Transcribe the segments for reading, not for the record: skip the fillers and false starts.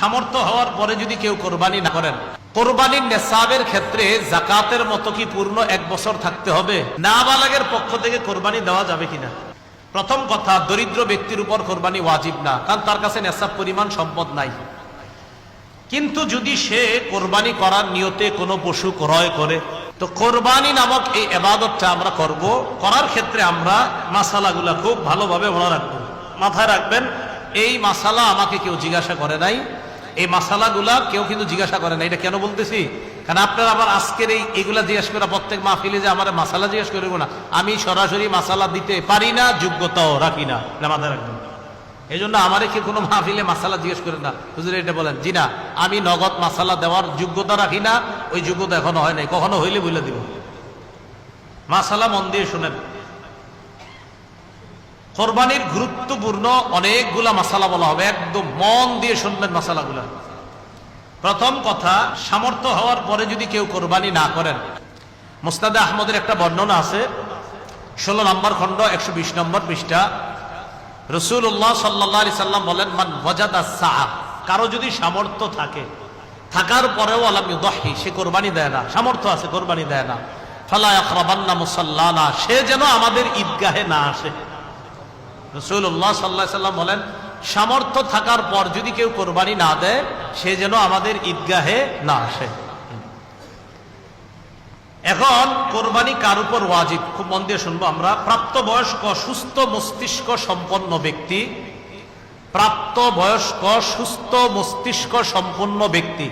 সামর্থ্য হওয়ার পরে যদি কেউ কোরবানি না করেন, কোরবানির নেসাবের ক্ষেত্রে যাকাতের মতো কি পূর্ণ 1 বছর থাকতে হবে? নাবালেগের পক্ষ থেকে কোরবানি দেওয়া যাবে কিনা? প্রথম কথা, দরিদ্র ব্যক্তির উপর কোরবানি ওয়াজিব না, কারণ তার কাছে নেসাব পরিমাণ সম্পদ নাই। কিন্তু যদি সে কোরবানি করার নিয়তে কোনো পশু ক্রয় করে, তো কোরবানি নামক এই ইবাদতটা আমরা করব, করার ক্ষেত্রে আমরা মাসালাগুলা খুব ভালোভাবে মনে রাখবো। মাথায় রাখবেন, এই মাসালা আমাকে কেউ জিজ্ঞাসা করে নাই, এই মাসালাগুলা কেউ কিন্তু জিজ্ঞাসা করে না। এটা কেন বলতেছি? কারণ আপনারা আবার আজকের এইগুলা জিজ্ঞাসা করে প্রত্যেক মাহফিলে যে আমার মাসালা জিজ্ঞাসা করব না, আমি সরাসরি মাসালা দিতে পারি না, যোগ্যতাও রাখি না, মাথায় রাখবেন। এই জন্য আমারে কি কোনো মাহফিলে মাসালা জিজ্ঞেস করেন না, হুজুর এটা বলেন, জি না, আমি নগদ মাসালা দেওয়ার যোগ্যতা রাখি না, ওই যোগ্যতা এখনো হয় নাই, কখনো হইলে বলে দিব। মাসালা মন দিয়ে শুনেন। কোরবানির গুরুত্বপূর্ণ অনেকগুলা মাসালা বলা হবে, একদম মন দিয়ে শুনবেন মাসালাগুলা। প্রথম কথা, সামর্থ্য হওয়ার পরে যদি কেউ কোরবানি না করেন, মুসনাদে আহমদের একটা বর্ণনা আছে, 16 নম্বর খণ্ড 120 নম্বর পৃষ্ঠা। রাসূলুল্লাহ সাল্লাল্লাহু আলাইহি সাল্লাম বলেন, মান ওয়াজাদা সাআ, কারো যদি সামর্থ্য থাকে, থাকার পরেও আলাম ইউদাহি, সে কোরবানি দেয় না, সামর্থ্য আছে কোরবানি দেয় না, ফালা ইয়াকরাবান্না মুসাল্লানা, সে যেন আমাদের ঈদগাহে না আসে। রাসূলুল্লাহ সাল্লাল্লাহু আলাইহি সাল্লাম বলেন, সামর্থ্য থাকার পর যদি কেউ কোরবানি না দেয়, সে যেন আমাদের ঈদগাহে না আসে। এখন কোরবানি কার উপর ওয়াজিব? খুব মন দিয়ে শুনবো আমরা। প্রাপ্তবয়স্ক সুস্থ মস্তিষ্ক সম্পন্ন ব্যক্তি, প্রাপ্তবয়স্ক সুস্থ মস্তিষ্ক সম্পন্ন ব্যক্তি,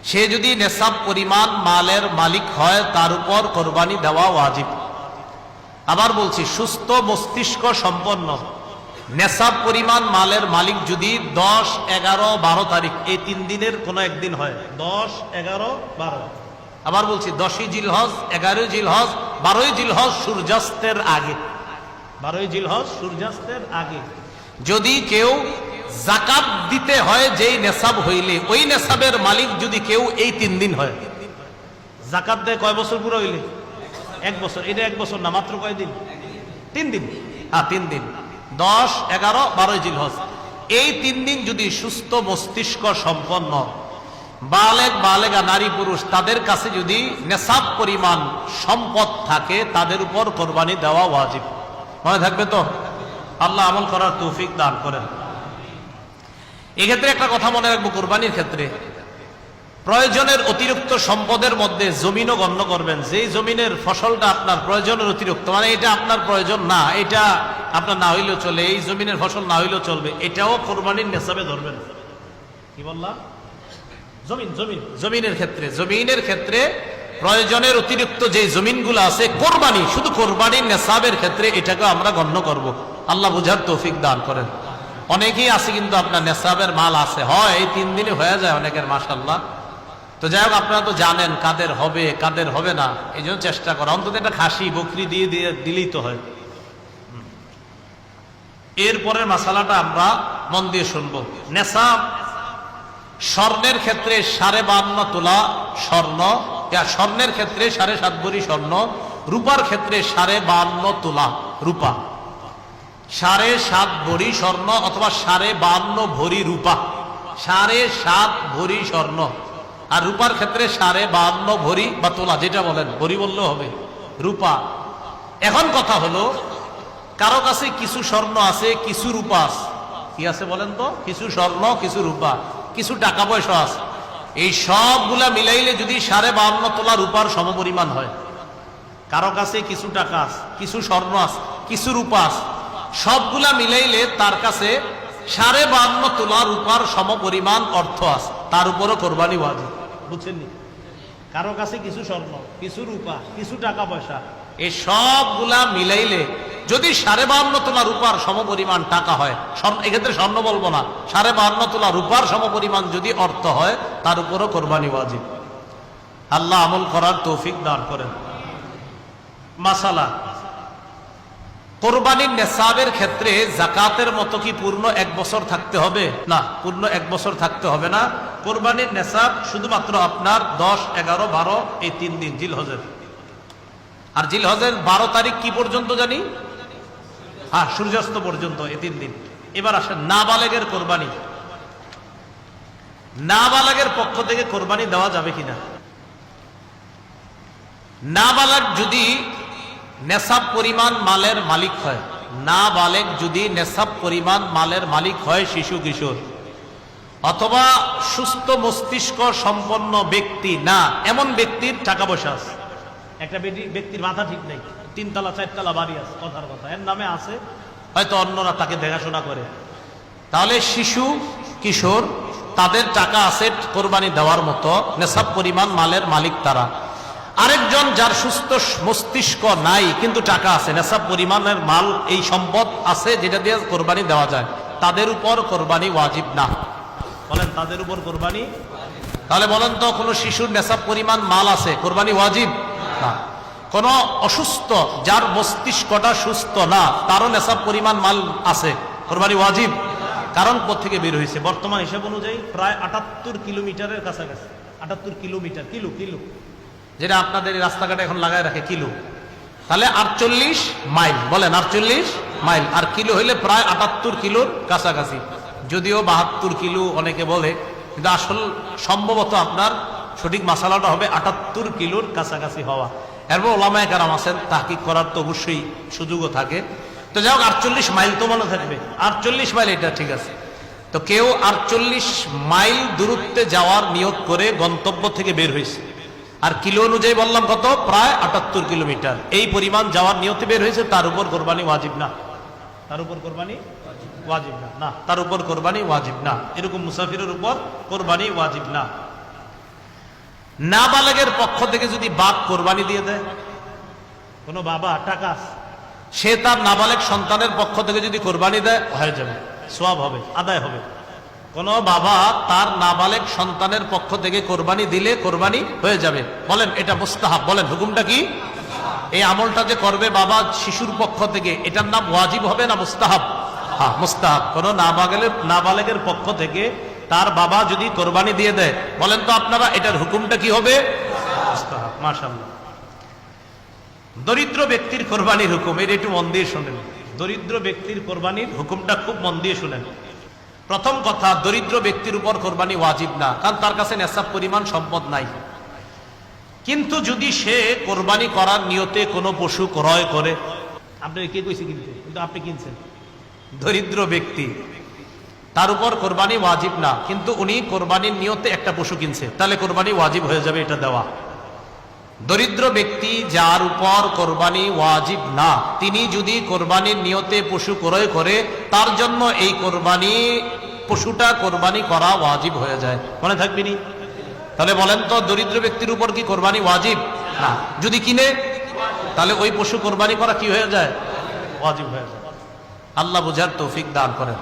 সে যদি নেসাব পরিমাণ মালের মালিক হয়, তার উপর কোরবানি দেওয়া ওয়াজিব। আবার বলছি, সুস্থ মস্তিষ্ক সম্পন্ন, নেসাব পরিমাণ মালের মালিক যদি 10, 11, 12 তারিখ এই 3 দিনের কোনো একদিন হয়, 10, 11, 12, আবার বলছি 10ই জিলহজ, 11ই জিলহজ, 12ই জিলহজ সূর্যাস্তের আগে, 12ই জিলহজ সূর্যাস্তের আগে যদি কেউ যাকাত দিতে হয়, যেই নেসাব হইলে ওই নেসাবের মালিক যদি কেউ এই 3 দিন হয়, যাকাত দেয় কয় বছর পুরো হইলে? 1 বছর। এটা 1 বছর না, মাত্র কয়দিন? 3 দিন। হ্যাঁ, 3 দিন, 10, 11, 12 জিলহজ, এই 3 দিন যদি সুস্থ মস্তিষ্ক সম্পন্ন বালেগ বালেগা নারী পুরুষ, তাদের কাছে যদি নেসাব পরিমাণ সম্পদ থাকে, তাদের উপর কোরবানি দেওয়া ওয়াজিব। মনে থাকবে তো? আল্লাহ আমল করার তৌফিক দান করেন। এক্ষেত্রে একটা কথা মনে রাখবো, কোরবানির ক্ষেত্রে প্রয়োজনের অতিরিক্ত সম্পদের মধ্যে জমিনও গণ্য করবেন। যেই জমিনের ফসলটা আপনার প্রয়োজনের অতিরিক্ত, মানে এটা আপনার প্রয়োজন না, এটা আপনার না হইলেও চলে, এই জমিনের ফসল না হইলেও চলবে, এটাও কোরবানির নেসাবে ধরবেন। কি বললাম? জমিনের ক্ষেত্রে প্রয়োজনের অতিরিক্ত যে জমিনগুলো আছে, কোরবানি, শুধু কোরবানির নেসাবের ক্ষেত্রে এটাকে আমরা গণ্য করব। আল্লাহ বুঝার তৌফিক দান করেন। অনেকেই আছে কিন্তু আপনার নেসাবের মাল আছে, হয় এই 3 দিনে হয়ে যায় অনেকের, মাশাআল্লাহ। তো যাই হোক, আপনারা তো জানেন কাদের হবে কাদের হবে না, এই জন্য চেষ্টা করা, অন্তত একটা খাসি বকরি দিয়ে দিলেই তো হয়। এরপরের মাসালাটা আমরা মন দিয়ে শুনবো। নেসাব স্বর্ণের ক্ষেত্রে 52.5 তোলা স্বর্ণ, স্বর্ণের ক্ষেত্রে 7.5 ভরি স্বর্ণ, রূপার ক্ষেত্রে 52.5 তোলা রূপা, 7.5 ভরি স্বর্ণ অথবা 52.5 ভরি রূপা, 7.5 ভরি স্বর্ণ, আর রূপার ক্ষেত্রে 52.5 ভরি বা তোলা, যেটা বলেন, ভরি বললেও হবে, রূপা। এখন কথা হলো, কারো কাছে কিছু স্বর্ণ আছে, কিছু রূপা আছে, কি আছে বলেন তো? কিছু স্বর্ণ, কিছু রূপা, কিছু টাকা পয়সা আছে, এই সবগুলা মিলাইলে যদি 52.5 তোলা রূপার সমপরিমাণ হয়, কারো কাছে কিছু টাকা আছে, কিছু স্বর্ণ আছে, কিছু রূপা আছে, সবগুলা মিলাইলে তার কাছে 52.5 তোলা রূপার সমপরিমাণ অর্থ আছে, তার উপরও কোরবানি ওয়াজিব। বুঝছেন? কারো কাছে কিছু স্বর্ণ, কিছু রূপা, কিছু টাকা পয়সা, এই সবগুলা মিলাইলে যদি 52.5 তোলা রূপার সমপরিমাণ টাকা হয়, এক্ষেত্রে স্বর্ণ বলবো না, 52.5 তোলা রূপার সমপরিমাণ যদি অর্থ হয়, তার উপরও কোরবানি ওয়াজিব। আল্লাহ আমল করার তৌফিক দান করেন। মাসালা, কোরবানির নেসাবের ক্ষেত্রে যাকাতের মতো কি পূর্ণ 1 বছর থাকতে হবে? না, পূর্ণ 1 বছর থাকতে হবে না। কোরবানির নেসাব শুধুমাত্র আপনার 10, 11, 12 এই 3 দিন জিলহজের। আর জিলহজের 12 তারিখ কি পর্যন্ত জানি? হ্যাঁ, সূর্যাস্ত পর্যন্ত, এই 3 দিন। এবার আসেন নাবালেগের কোরবানি। নাবালকের পক্ষ থেকে কোরবানি দেওয়া যাবে কিনা? নাবালক যদি নেশাব পরিমাণ মালের মালিক হয়, নাবালক যদি নেশাব পরিমাণ মালের মালিক হয়, শিশু কিশোর অথবা সুস্থ মস্তিষ্ক সম্পন্ন ব্যক্তি না, এমন ব্যক্তির টাকা পয়সা আছে। একটা ব্যক্তির মাথা ঠিক নেই, 3 তলা 4 তলা বাড়ি আছে, কথার কথা এর নামে আছে, হয়তো অন্যরা তাকে দেখাশোনা করে, তাহলে শিশু কিশোর তাদের টাকা আছে কোরবানি দেওয়ার মতো, নেশাব পরিমাণ মালের মালিক তারা। আরেকজন যার সুস্থ মস্তিষ্ক নাই কিন্তু টাকা আছে, নেশাব পরিমাণের মাল এই সম্পদ আছে যেটা দিয়ে কোরবানি দেওয়া যায়, তাদের উপর কোরবানি ওয়াজিব না। বলেন তাদের উপর কোরবানি? তাহলে বলেন তো, কোন শিশুর নেশাব পরিমাণ মাল আছে, কোরবানি ওয়াজিব না। কোন অসুস্থ যার মস্তিষ্কটা সুস্থ না, তারও নেশাব পরিমাণ মাল আছে, কোরবানি ওয়াজিব। কারণ কোথেকে বের হয়েছে? বর্তমান হিসাব অনুযায়ী প্রায় 78 কিলোমিটারের কাছাকাছি। 78 কিলোমিটার, কিলো কিলো যেটা আপনাদের রাস্তাঘাটে এখন লাগায় রাখে কিলো, তাহলে 48 মাইল। বলেন 48 মাইল, আর কিলো হইলে প্রায় 78 কিলোর কাছাকাছি। যদিও 72 কিলো অনেকে বলে, কিন্তু আসল সম্ভবত আপনার সঠিক মাসালাটা হবে 78 কিলোর কাছাকাছি হওয়া। এরপর ওলামায়ে কেরাম আছেন, তাহকিক করার তো অবশ্যই সুযোগও থাকে। তো যাই হোক, 48 মাইল তো মনে থাকবে, 48 মাইল এটা ঠিক আছে। তো কেউ 48 মাইল দূরত্বে যাওয়ার নিয়ত করে গন্তব্য থেকে বের হয়েছে, আর কিলো অনুযায়ী বললাম কত, প্রায় 78 কিলোমিটার, এই পরিমাণ যাওয়ার নিয়তে বের হয়েছে, তার উপর কোরবানি ওয়াজিব না। তার উপর কোরবানি ওয়াজিব না, না তার উপর কোরবানি ওয়াজিব না। এরকম মুসাফিরের উপর কোরবানি ওয়াজিব না। নাবালকের পক্ষ থেকে যদি বাপ কোরবানি দিয়ে দেয়, কোন বাবা টাকা সে তার নাবালক সন্তানের পক্ষ থেকে যদি কোরবানি দেয়, হয়ে যাবে, সওয়াব হবে, আদায় হবে। কোন বাবা তার নাবালক সন্তানের পক্ষ থেকে কোরবানি দিলে কোরবানি হয়ে যাবে। বলেন এটা মুস্তাহাব, বলেন হুকুমটা কি? এই আমলটা যে করবে বাবা শিশুর পক্ষ থেকে, এটার নাম ওয়াজিব হবে না মুস্তাহাব? হ্যাঁ মুস্তাহাব। কোন নাবালকের পক্ষ থেকে তার বাবা যদি কোরবানি দিয়ে দেয়, বলেন তো আপনারা এটার হুকুমটা কি হবে? মুস্তাহাব। মাশাআল্লাহ। দরিদ্র ব্যক্তির কোরবানির হুকুম, এটা একটু মন দিয়ে শুনেন। দরিদ্র ব্যক্তির কোরবানির হুকুমটা খুব মন দিয়ে শুনেন। প্রথম কথা, দরিদ্র ব্যক্তির উপর কোরবানি ওয়াজিব না, কারণ তার কাছে নেশাব পরিমাণ সম্পদ নাই। কিন্তু যদি সে কোরবানি করার নিয়তে কোনো পশু ক্রয় করে, আপনি কে কইছে কিনতে, কিন্তু আপনি কিনছেন, দরিদ্র ব্যক্তি, তার উপর কোরবানি ওয়াজিব না, কিন্তু উনি কোরবানির নিয়তে একটা পশু কিনছে, তাহলে কোরবানি ওয়াজিব হয়ে যাবে এটা দেওয়া। দরিদ্র ব্যক্তি যার উপর কোরবানি ওয়াজিব না, তিনি যদি কোরবানির নিয়তে পশু ক্রয় করে, তার জন্য এই কোরবানি পশুটা কোরবানি করা ওয়াজিব হয়ে যায়। মনে থাকবেনি? তাহলে বলেন তো, দরিদ্র ব্যক্তির উপর কি কোরবানি ওয়াজিব না? যদি কিনে, তাহলে ওই পশু কোরবানি করা কি হয়ে যায়? ওয়াজিব হয়ে যায়। আল্লাহ বুঝার তৌফিক দান করেন।